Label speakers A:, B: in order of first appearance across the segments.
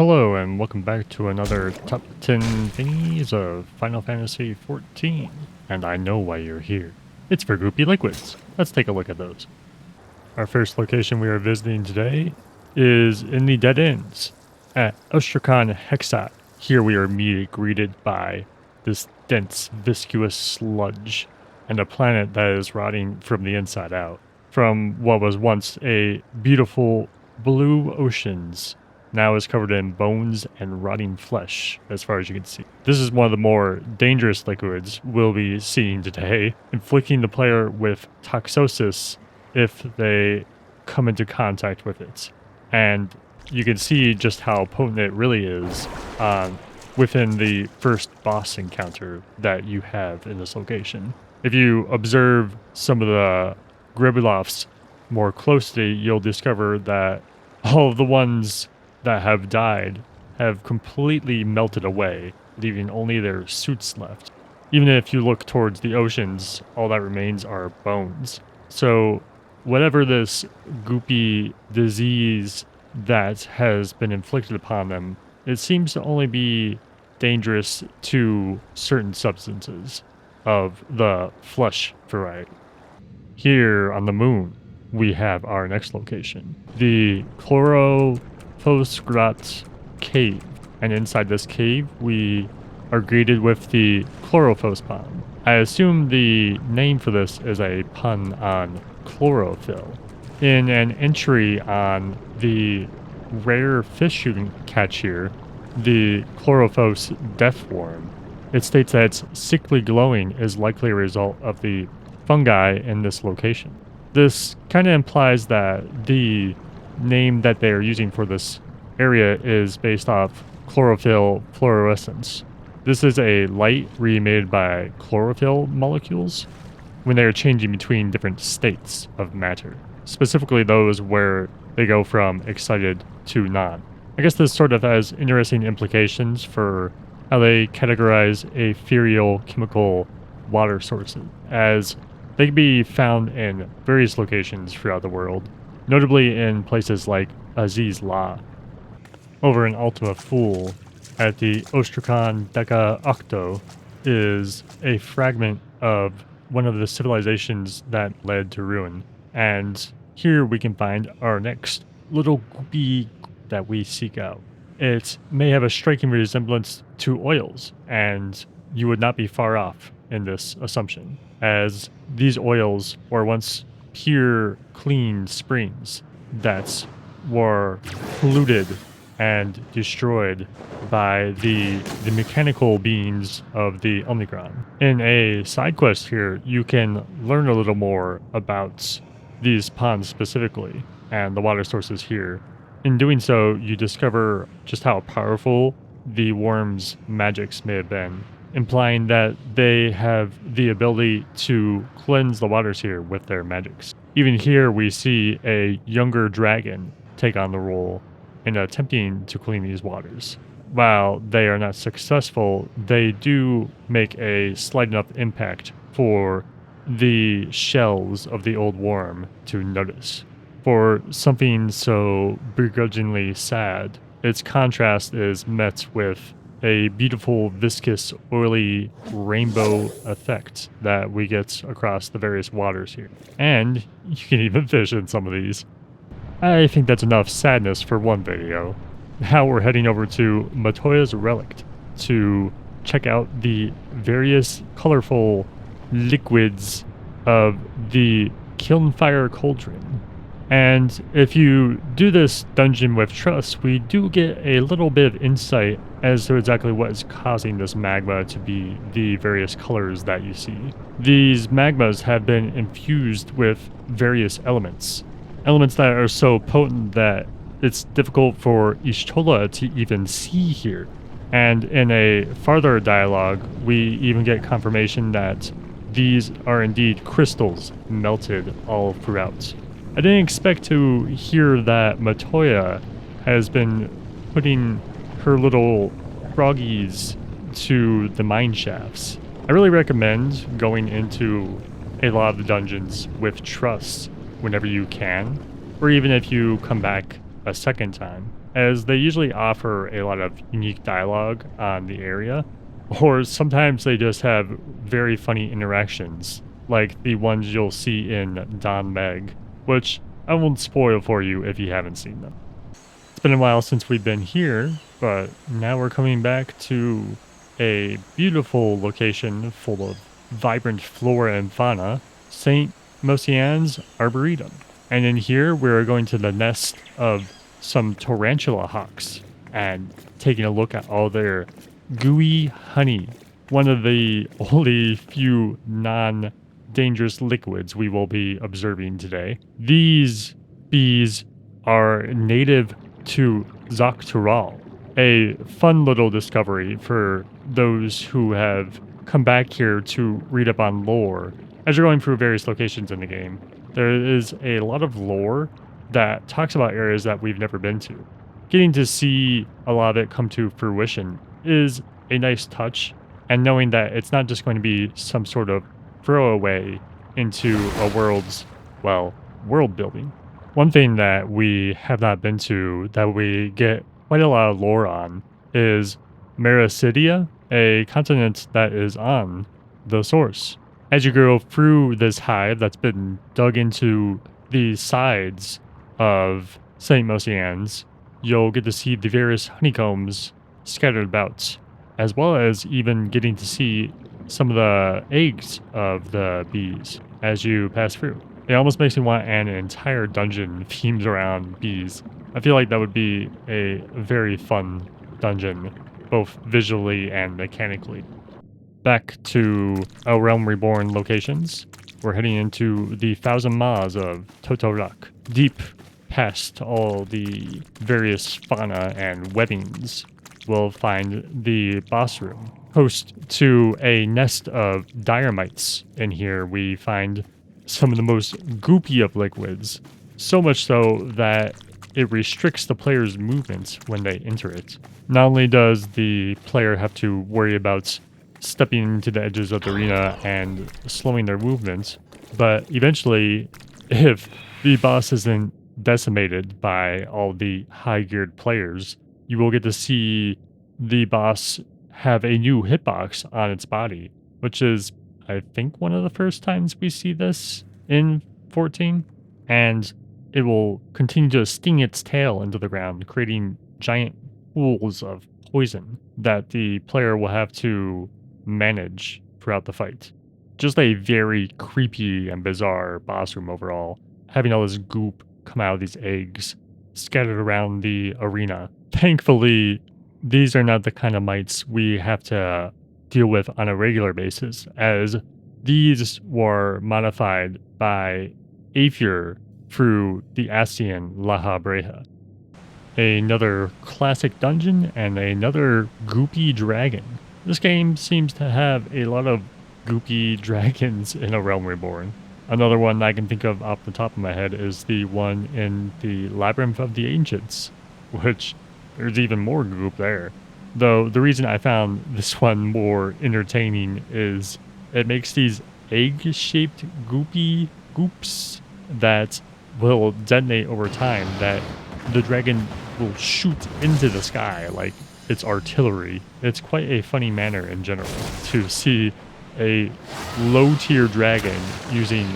A: Hello and welcome back to another top 10 thingies of Final Fantasy XIV. And I know why you're here. It's for Goopy liquids. Let's take a look at those. Our first location we are visiting today is in the Dead Ends at Ostrakon Hexi. Here we are immediately greeted by this dense, viscous sludge and a planet that is rotting from the inside out. From what was once a beautiful blue oceans, now is covered in bones and rotting flesh, as far as you can see. This is one of the more dangerous liquids we'll be seeing today, inflicting the player with toxosis if they come into contact with it. And you can see just how potent it really is within the first boss encounter that you have in this location. If you observe some of the Gribbelofs more closely, you'll discover that all of the ones that have died have completely melted away, leaving only their suits left. Even if you look towards the oceans, all that remains are bones. So whatever this goopy disease that has been inflicted upon them, it seems to only be dangerous to certain substances of the flesh variety. Here on the moon, we have our next location, the Chlorophosgrot cave. And inside this cave, we are greeted with the Chlorophos pond. I assume the name for this is a pun on chlorophyll. In an entry on the rare fish you can catch here, the Chlorophos deathworm, it states that its sickly glowing is likely a result of the fungi in this location. This kind of implies that the name that they are using for this area is based off chlorophyll fluorescence. This is a light re-emitted by chlorophyll molecules when they are changing between different states of matter, specifically those where they go from excited to non. I guess this sort of has interesting implications for how they categorize ethereal chemical water sources, as they can be found in various locations throughout the world, notably in places like Aziz-La. Over in Ultima Thule, at the Ostrakon Deka-okto, is a fragment of one of the civilizations that led to ruin. And here we can find our next little goopy that we seek out. It may have a striking resemblance to oils, and you would not be far off in this assumption, as these oils were once pure, clean springs that were polluted and destroyed by the mechanical beings of the Omicron. In a side quest here, you can learn a little more about these ponds specifically and the water sources here. In doing so, you discover just how powerful the worm's magics may have been, implying that they have the ability to cleanse the waters here with their magics. Even here, we see a younger dragon take on the role in attempting to clean these waters. While they are not successful, they do make a slight enough impact for the shells of the old worm to notice. For something so begrudgingly sad, its contrast is met with a beautiful, viscous, oily rainbow effect that we get across the various waters here. And you can even fish in some of these. I think that's enough sadness for one video. Now we're heading over to Matoya's Relict to check out the various colorful liquids of the Kilnfire Cauldron. And if you do this dungeon with trust, we do get a little bit of insight as to exactly what is causing this magma to be the various colors that you see. These magmas have been infused with various elements that are so potent that it's difficult for Ishtola to even see here. And in a farther dialogue, we even get confirmation that these are indeed crystals melted all throughout. I didn't expect to hear that Matoya has been putting her little froggies to the mine shafts. I really recommend going into a lot of the dungeons with trust whenever you can, or even if you come back a second time. as they usually offer a lot of unique dialogue on the area, or sometimes they just have very funny interactions, like the ones you'll see in Don Meg, which I won't spoil for you if you haven't seen them. It's been a while since we've been here, but now we're coming back to a beautiful location full of vibrant flora and fauna, St. Mocianne's Arboretum. And in here, we're going to the nest of some tarantula hawks and taking a look at all their gooey honey, one of the only few non-dangerous liquids we will be observing today. These bees are native to Zoctoral, a fun little discovery for those who have come back here to read up on lore. As you're going through various locations in the game, there is a lot of lore that talks about areas that we've never been to. Getting to see a lot of it come to fruition is a nice touch, and knowing that it's not just going to be some sort of throwaway into a world's, well, world building. One thing that we have not been to that we get quite a lot of lore on is Mare, a continent that is on the source. As you go through this hive that's been dug into the sides of St. Mocianne's, you'll get to see the various honeycombs scattered about, as well as even getting to see some of the eggs of the bees as you pass through. It almost makes me want an entire dungeon themed around bees. I feel like that would be a very fun dungeon, both visually and mechanically. Back to our Realm Reborn locations. We're heading into the Thousand Maws of Toto-Rak, deep past all the various fauna and webbings. We'll find the boss room, host to a nest of Diremites. In here we find some of the most goopy of liquids, so much so that it restricts the player's movement when they enter it. Not only does the player have to worry about stepping into the edges of the arena and slowing their movement, but eventually, if the boss isn't decimated by all the high-geared players, you will get to see the boss have a new hitbox on its body, which is, I think, one of the first times we see this in 14, and it will continue to sting its tail into the ground, creating giant pools of poison that the player will have to manage throughout the fight. Just a very creepy and bizarre boss room overall, having all this goop come out of these eggs scattered around the arena. Thankfully, these are not the kind of mites we have to deal with on a regular basis, as these were modified by Aether through the Ascian Laha Breha. Another classic dungeon and another goopy dragon. This game seems to have a lot of goopy dragons in A Realm Reborn. Another one I can think of off the top of my head is the one in the Labyrinth of the Ancients, which there's even more goop there. Though the reason I found this one more entertaining is it makes these egg-shaped goopy goops that will detonate over time, that the dragon will shoot into the sky like it's artillery. It's quite a funny manner in general to see a low-tier dragon using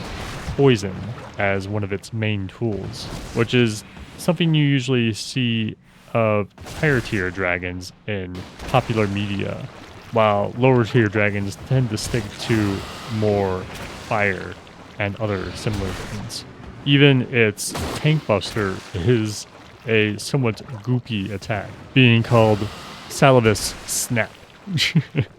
A: poison as one of its main tools, which is something you usually see of higher-tier dragons in popular media, while lower-tier dragons tend to stick to more fire and other similar things. Even its tank buster is a somewhat goopy attack, being called Salivus Snap.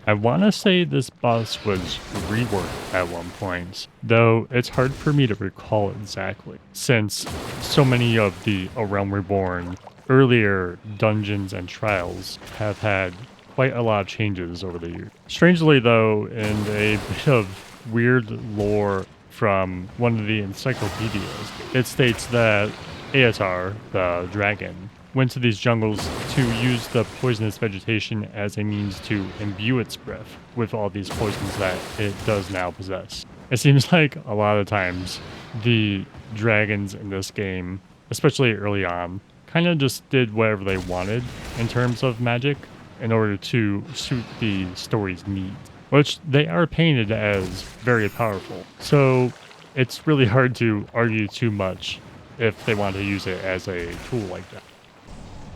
A: I want to say this boss was reworked at one point, though it's hard for me to recall exactly, since so many of the A Realm Reborn earlier dungeons and trials have had quite a lot of changes over the years. Strangely though, in a bit of weird lore from one of the encyclopedias, it states that Aetar, the dragon, went to these jungles to use the poisonous vegetation as a means to imbue its breath with all these poisons that it does now possess. It seems like a lot of times the dragons in this game, especially early on, kind of just did whatever they wanted in terms of magic in order to suit the story's needs, which they are painted as very powerful. So it's really hard to argue too much if they want to use it as a tool like that.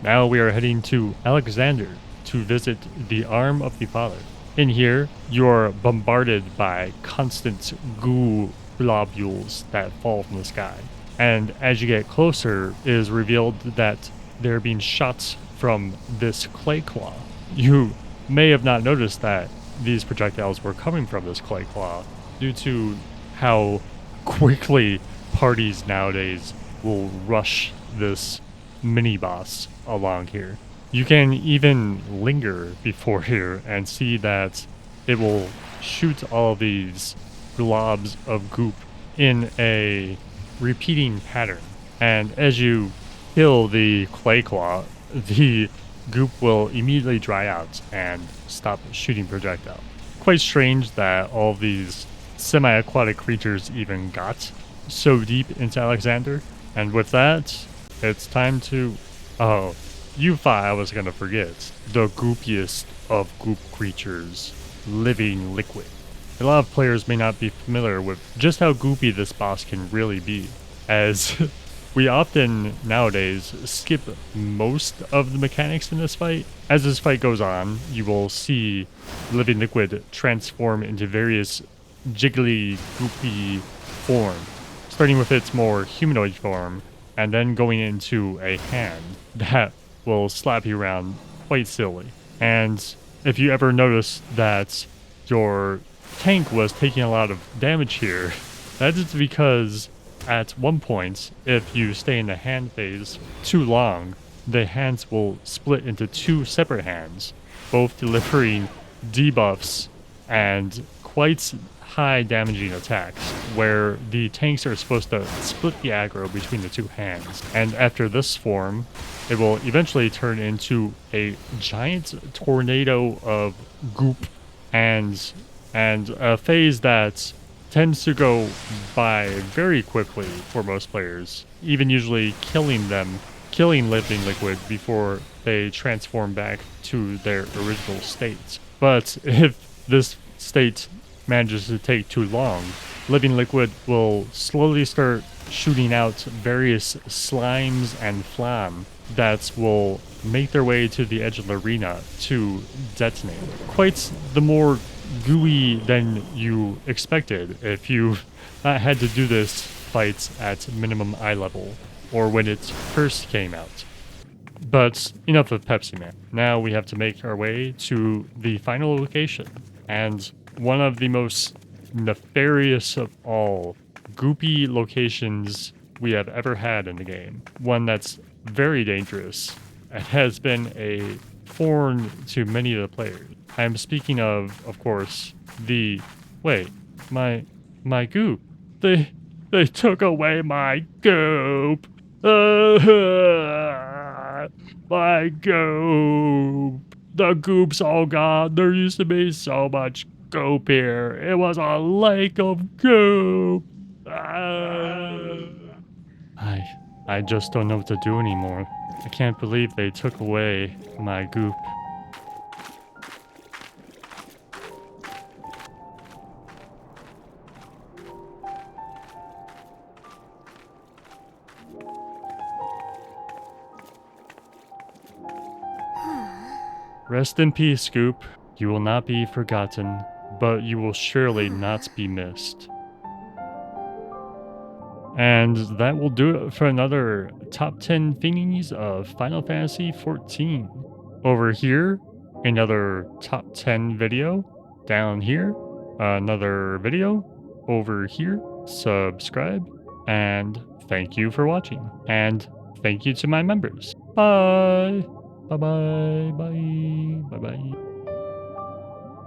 A: Now we are heading to Alexander to visit the Arm of the Father. In here, you are bombarded by constant goo globules that fall from the sky. And as you get closer, it is revealed that they're being shot from this clay claw. You may have not noticed that these projectiles were coming from this clay claw due to how quickly parties nowadays will rush this mini boss along here. You can even linger before here and see that it will shoot all these globs of goop in a repeating pattern. And as you kill the clay claw, the goop will immediately dry out and stop shooting projectiles. Quite strange that all these semi-aquatic creatures even got so deep into Alexander. And with that, it's time to... Oh, you thought I was gonna forget. The goopiest of goop creatures, living liquid. A lot of players may not be familiar with just how goopy this boss can really be, as we often nowadays skip most of the mechanics in this fight. As this fight goes on, you will see living liquid transform into various jiggly, goopy forms, starting with its more humanoid form, and then going into a hand that will slap you around quite silly. And if you ever notice that your tank was taking a lot of damage here, that is because at one point, if you stay in the hand phase too long, the hands will split into two separate hands, both delivering debuffs and quite high damaging attacks, where the tanks are supposed to split the aggro between the two hands. And after this form, it will eventually turn into a giant tornado of goop, and a phase that tends to go by very quickly for most players, even usually killing living liquid before they transform back to their original state. But if this state manages to take too long, living liquid will slowly start shooting out various slimes and phlegm that will make their way to the edge of the arena to detonate. Quite the more gooey than you expected if you had to do this fight at minimum eye level, or when it first came out. But enough of Pepsi Man. Now we have to make our way to the final location, and one of the most nefarious of all goopy locations we have ever had in the game. One that's very dangerous and has been a thorn to many of the players. I am speaking of course, the... Wait, my goop. They took away my goop. My goop. The goop's all gone. There used to be so much goop here. It was a lake of goop. I just don't know what to do anymore. I can't believe they took away my goop. Rest in peace, Goop. You will not be forgotten, but you will surely not be missed. And that will do it for another top 10 thingies of Final Fantasy XIV. Over here, another top 10 video. Down here, another video. Over here, subscribe. And thank you for watching. And thank you to my members. Bye. Bye-bye. Bye. Bye-bye.